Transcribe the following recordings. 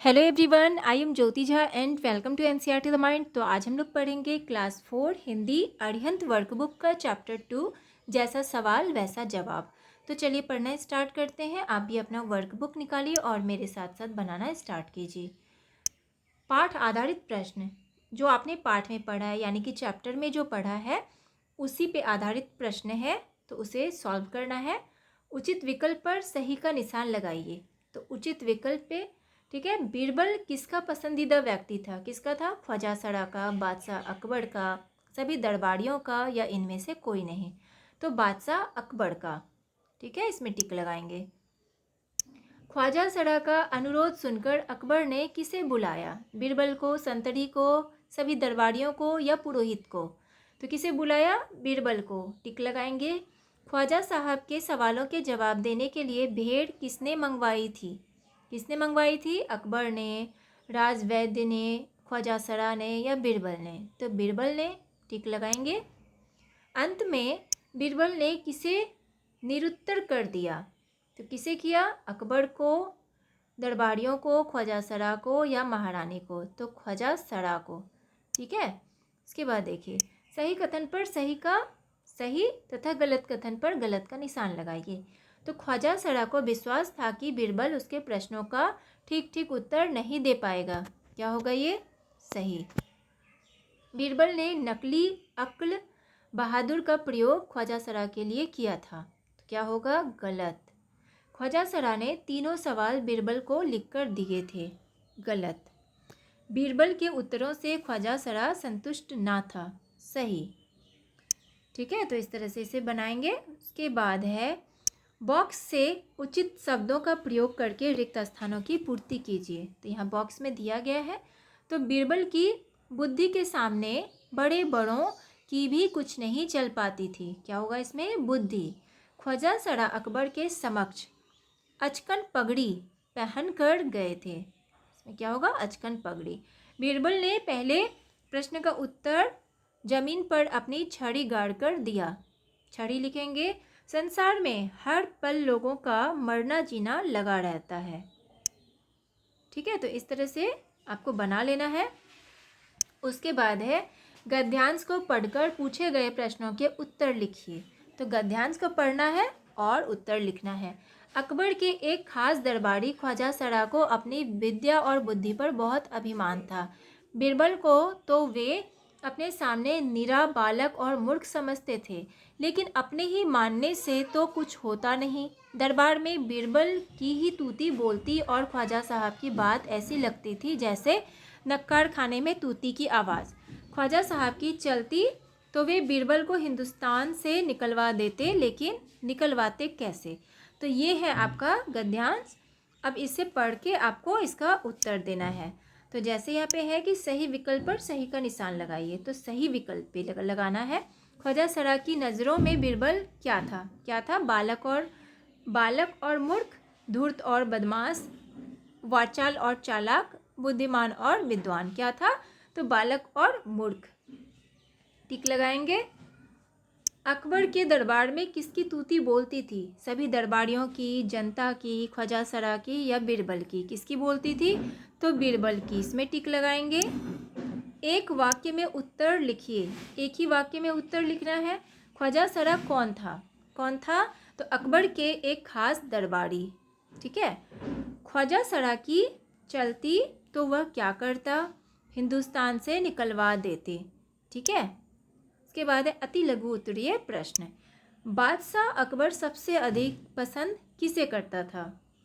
Hello everyone, I am Jyoti Jha and welcome to NCERT the mind. तो आज हम लोग पढ़ेंगे क्लास 4 हिंदी अरिहंत वर्कबुक का चैप्टर 2 जैसा सवाल वैसा जवाब। तो चलिए पढ़ना स्टार्ट करते हैं। आप भी अपना वर्कबुक निकालिए और मेरे साथ साथ बनाना स्टार्ट कीजिए। पाठ आधारित प्रश्न जो आपने पाठ में पढ़ा है यानी कि चैप्टर में जो पढ़ा है उसी पे आधारित प्रश्न है, तो उसे सॉल्व करना है। उचित विकल्प पर सही का निशान लगाइए। तो उचित विकल्प पे ठीक है, बीरबल किसका पसंदीदा व्यक्ति था? किसका था? ख्वाजा सरा का, बादशाह अकबर का, सभी दरबारियों का, या इनमें से कोई नहीं? तो बादशाह अकबर का। ठीक है, इसमें टिक लगाएंगे। ख्वाजा सरा का अनुरोध सुनकर अकबर ने किसे बुलाया? बीरबल को, संतरी को, सभी दरबारियों को, या पुरोहित को? तो किसे बुलाया? बीरबल को। टिक लगाएंगे। ख्वाजा साहब के सवालों के जवाब देने के लिए भेड़ किसने मंगवाई थी? किसने मंगवाई थी? अकबर ने, राजवैद्य ने, ख्वाजा सरा ने, या बीरबल ने? तो बीरबल ने। टिक लगाएंगे। अंत में बीरबल ने किसे निरुत्तर कर दिया? तो किसे किया? अकबर को, दरबारियों को, ख्वाजा सरा को, या महारानी को? तो ख्वाजा सरा को। ठीक है, इसके बाद देखिए, सही कथन पर सही का सही तथा गलत कथन पर गलत का निशान लगाइए। तो ख्वाजा सरा को विश्वास था कि बीरबल उसके प्रश्नों का ठीक ठीक उत्तर नहीं दे पाएगा। क्या होगा ये? सही। बीरबल ने नकली अक्ल बहादुर का प्रयोग ख्वाजा सरा के लिए किया था। तो क्या होगा? गलत। ख्वाजा सरा ने तीनों सवाल बीरबल को लिखकर दिए थे। गलत। बीरबल के उत्तरों से ख्वाजा सरा संतुष्ट ना था। सही। ठीक है, तो इस तरह से इसे बनाएंगे। उसके बाद है बॉक्स से उचित शब्दों का प्रयोग करके रिक्त स्थानों की पूर्ति कीजिए। तो यहाँ बॉक्स में दिया गया है। तो बीरबल की बुद्धि के सामने बड़े बड़ों की भी कुछ नहीं चल पाती थी। क्या होगा इसमें? बुद्धि। ख्वाजा सरा अकबर के समक्ष अचकन पगड़ी पहन कर गए थे। इसमें क्या होगा? अचकन पगड़ी। बीरबल ने पहले प्रश्न का उत्तर जमीन पर अपनी छड़ी गाड़ कर दिया। छड़ी लिखेंगे। संसार में हर पल लोगों का मरना जीना लगा रहता है। ठीक है, तो इस तरह से आपको बना लेना है। उसके बाद है गद्यांश को पढ़कर पूछे गए प्रश्नों के उत्तर लिखिए। तो गद्यांश को पढ़ना है और उत्तर लिखना है। अकबर के एक खास दरबारी ख्वाजा सरा को अपनी विद्या और बुद्धि पर बहुत अभिमान था। बीरबल को तो वे अपने सामने निरा बालक और मूर्ख समझते थे, लेकिन अपने ही मानने से तो कुछ होता नहीं। दरबार में बीरबल की ही तूती बोलती और ख्वाजा साहब की बात ऐसी लगती थी जैसे नक्कार खाने में तूती की आवाज़। ख्वाजा साहब की चलती तो वे बीरबल को हिंदुस्तान से निकलवा देते, लेकिन निकलवाते कैसे? तो ये है आपका गद्यांश। अब इसे पढ़ के आपको इसका उत्तर देना है। तो जैसे यहाँ पे है कि सही विकल्प पर सही का निशान लगाइए, तो सही विकल्प पे लगाना है। ख्वाजा सरा की नज़रों में बीरबल क्या था? क्या था? बालक और मूर्ख, धूर्त और बदमाश, वाचाल और चालाक, बुद्धिमान और विद्वान। क्या था? तो बालक और मूर्ख। टिक लगाएंगे। अकबर के दरबार में किसकी तूती बोलती थी? सभी दरबारियों की, जनता की, ख्वाजा सरा की, या बीरबल की? किसकी बोलती थी? तो बीरबल की। इसमें टिक लगाएंगे। एक वाक्य में उत्तर लिखिए। एक ही वाक्य में उत्तर लिखना है। ख्वाजा सरा कौन था? कौन था? तो अकबर के एक खास दरबारी। ठीक है। ख्वाजा सरा की चलती तो वह क्या करता? हिंदुस्तान से निकलवा देते। ठीक है। इसके बाद है अति लघु उत्तरीय प्रश्न। बादशाह अकबर सबसे अधिक पसंद किसे करता था?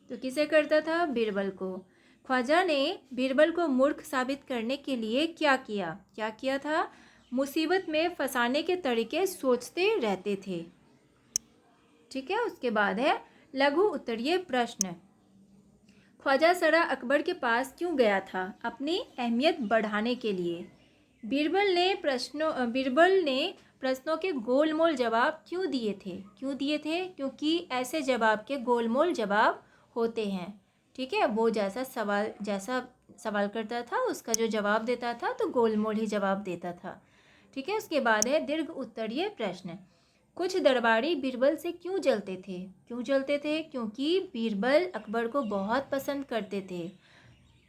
तो किसे करता था? बीरबल को। ख्वाजा ने बीरबल को मूर्ख साबित करने के लिए क्या किया? क्या किया था? मुसीबत में फंसाने के तरीके सोचते रहते थे। ठीक है। उसके बाद है लघु उत्तरीय प्रश्न। ख्वाजा सरा अकबर के पास क्यों गया था? अपनी अहमियत बढ़ाने के लिए। बीरबल ने प्रश्नों के गोलमोल जवाब क्यों दिए थे? क्यों दिए थे? क्योंकि ऐसे जवाब के गोलमोल जवाब होते हैं। ठीक है, वो जैसा सवाल करता था उसका जो जवाब देता था तो गोलमोल ही जवाब देता था। ठीक है। उसके बाद है दीर्घ उत्तरीय प्रश्न। कुछ दरबारी बीरबल से क्यों जलते थे? क्यों जलते थे? क्योंकि बीरबल अकबर को बहुत पसंद करते थे।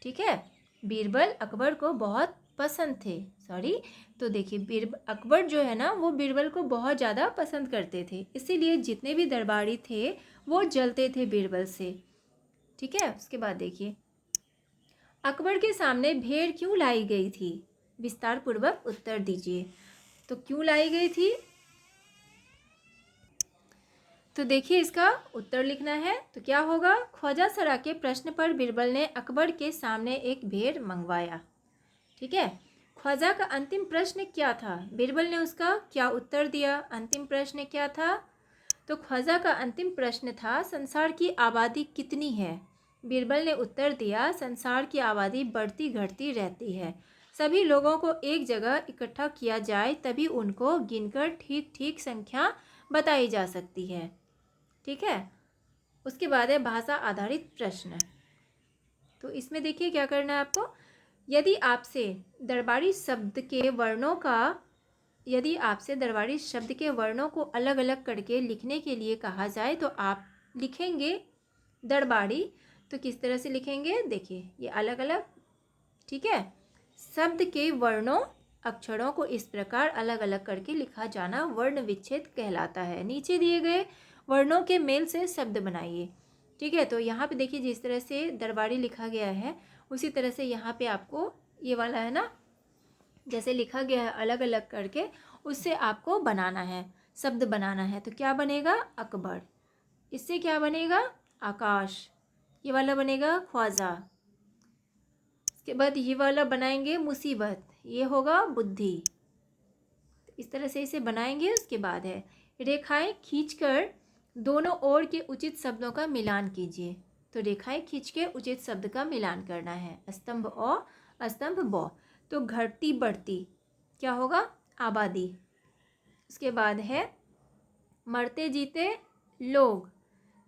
ठीक है, बीरबल अकबर को बहुत पसंद थे। तो देखिए अकबर जो है ना वो बीरबल को बहुत ज़्यादा पसंद करते थे, इसीलिए जितने भी दरबारी थे वो जलते थे बीरबल से। ठीक है, उसके बाद देखिए अकबर के सामने भेड़ क्यों लाई गई थी? विस्तार पूर्वक उत्तर दीजिए। तो क्यों लाई गई थी? तो देखिए इसका उत्तर लिखना है। तो क्या होगा? ख्वाजा सरा के प्रश्न पर बीरबल ने अकबर के सामने एक भेड़ मंगवाया। ठीक है, ख्वाजा का अंतिम प्रश्न क्या था? बीरबल ने उसका क्या उत्तर दिया? अंतिम प्रश्न क्या था? तो ख्वाजा का अंतिम प्रश्न था संसार की आबादी कितनी है? बीरबल ने उत्तर दिया संसार की आबादी बढ़ती घटती रहती है। सभी लोगों को एक जगह इकट्ठा किया जाए तभी उनको गिनकर ठीक ठीक संख्या बताई जा सकती है। ठीक है, उसके बाद है भाषा आधारित प्रश्न। तो इसमें देखिए क्या करना है आपको। यदि आपसे दरबारी शब्द के वर्णों को अलग अलग करके लिखने के लिए कहा जाए तो आप लिखेंगे दरबारी। तो किस तरह से लिखेंगे? देखिए ये अलग अलग। ठीक है, शब्द के वर्णों अक्षरों को इस प्रकार अलग अलग करके लिखा जाना वर्ण विच्छेद कहलाता है। नीचे दिए गए वर्णों के मेल से शब्द बनाइए। ठीक है, तो यहाँ पे देखिए जिस तरह से दरबारी लिखा गया है उसी तरह से यहाँ पे आपको ये वाला है ना, जैसे लिखा गया है अलग अलग करके, उससे आपको बनाना है, शब्द बनाना है। तो क्या बनेगा? अकबर। इससे क्या बनेगा? आकाश। ये वाला बनेगा ख्वाजा। इसके बाद ये वाला बनाएंगे मुसीबत, ये होगा बुद्धि। इस तरह से इसे बनाएंगे। उसके बाद है रेखाएं खींचकर दोनों ओर के उचित शब्दों का मिलान कीजिए। तो रेखाएं खींच के उचित शब्द का मिलान करना है। स्तंभ अ, स्तंभ ब। तो घटती बढ़ती क्या होगा? आबादी। उसके बाद है मरते जीते लोग,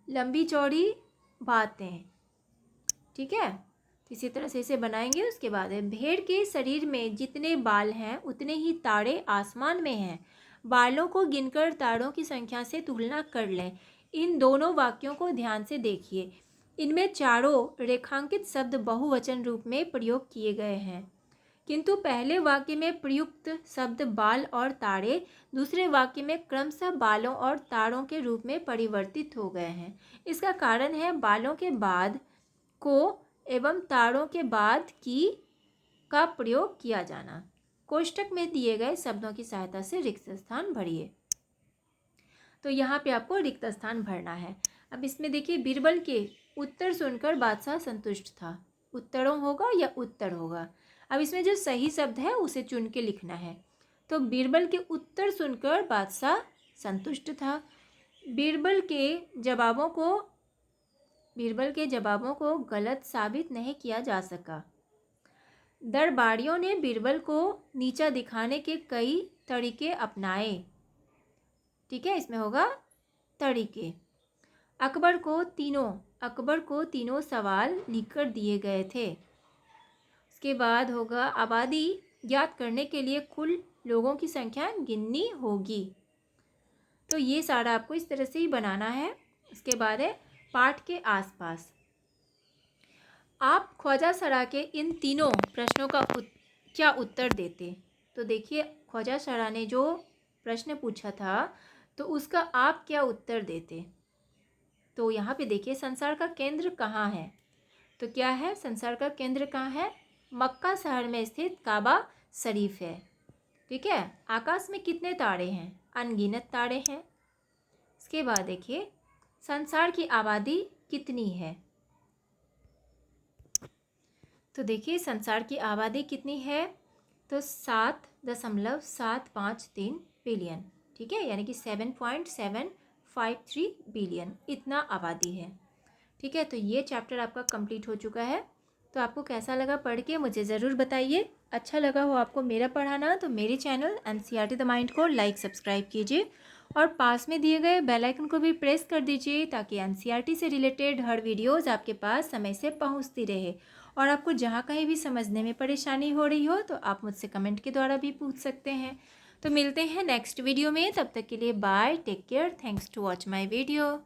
लंबी चौड़ी बातें। ठीक है, इसी तरह से इसे बनाएंगे। उसके बाद है भेड़ के शरीर में जितने बाल हैं उतने ही तारे आसमान में हैं। बालों को गिनकर तारों की संख्या से तुलना कर लें। इन दोनों वाक्यों को ध्यान से देखिए। इनमें चारों रेखांकित शब्द बहुवचन रूप में प्रयोग किए गए हैं, किंतु पहले वाक्य में प्रयुक्त शब्द बाल और तारे दूसरे वाक्य में क्रमशः बालों और तारों के रूप में परिवर्तित हो गए हैं। इसका कारण है बालों के बाद को एवं तारों के बाद की का प्रयोग किया जाना। कोष्टक में दिए गए शब्दों की सहायता से रिक्त स्थान भरिए। तो यहाँ पे आपको रिक्त स्थान भरना है। अब इसमें देखिए बीरबल के उत्तर सुनकर बादशाह संतुष्ट था। उत्तरों होगा या उत्तर होगा? अब इसमें जो सही शब्द है उसे चुन के लिखना है। तो बीरबल के उत्तर सुनकर बादशाह संतुष्ट था। बीरबल के जवाबों को गलत साबित नहीं किया जा सका। दरबारियों ने बीरबल को नीचा दिखाने के कई तरीके अपनाए। ठीक है, इसमें होगा तरीके। अकबर को तीनों सवाल लिखकर दिए गए थे। उसके बाद होगा आबादी ज्ञात करने के लिए कुल लोगों की संख्या गिननी होगी। तो ये सारा आपको इस तरह से ही बनाना है। उसके बाद है पाठ के आसपास। आप ख्वाजा सरा के इन तीनों प्रश्नों का क्या उत्तर देते? तो देखिए ख्वाजा सरा ने जो प्रश्न पूछा था तो उसका आप क्या उत्तर देते? तो यहाँ पे देखिए संसार का केंद्र कहाँ है? तो क्या है? संसार का केंद्र कहाँ है? मक्का शहर में स्थित काबा शरीफ है। ठीक है, आकाश में कितने तारे हैं? अनगिनत तारे हैं। इसके बाद देखिए संसार की आबादी कितनी है? तो देखिए संसार की आबादी कितनी है? तो 7.753 बिलियन। ठीक है, यानी कि 7.753 बिलियन इतना आबादी है। ठीक है, तो ये चैप्टर आपका कंप्लीट हो चुका है। तो आपको कैसा लगा पढ़ के मुझे ज़रूर बताइए। अच्छा लगा हो आपको मेरा पढ़ाना तो मेरे चैनल एनसीईआरटी द माइंड को लाइक सब्सक्राइब कीजिए और पास में दिए गए बेल आइकन को भी प्रेस कर दीजिए ताकि एनसीईआरटी से रिलेटेड हर वीडियोज़ आपके पास समय से पहुंचती रहे। और आपको जहाँ कहीं भी समझने में परेशानी हो रही हो तो आप मुझसे कमेंट के द्वारा भी पूछ सकते हैं। तो मिलते हैं नेक्स्ट वीडियो में, तब तक के लिए bye, take care, thanks to watch my video.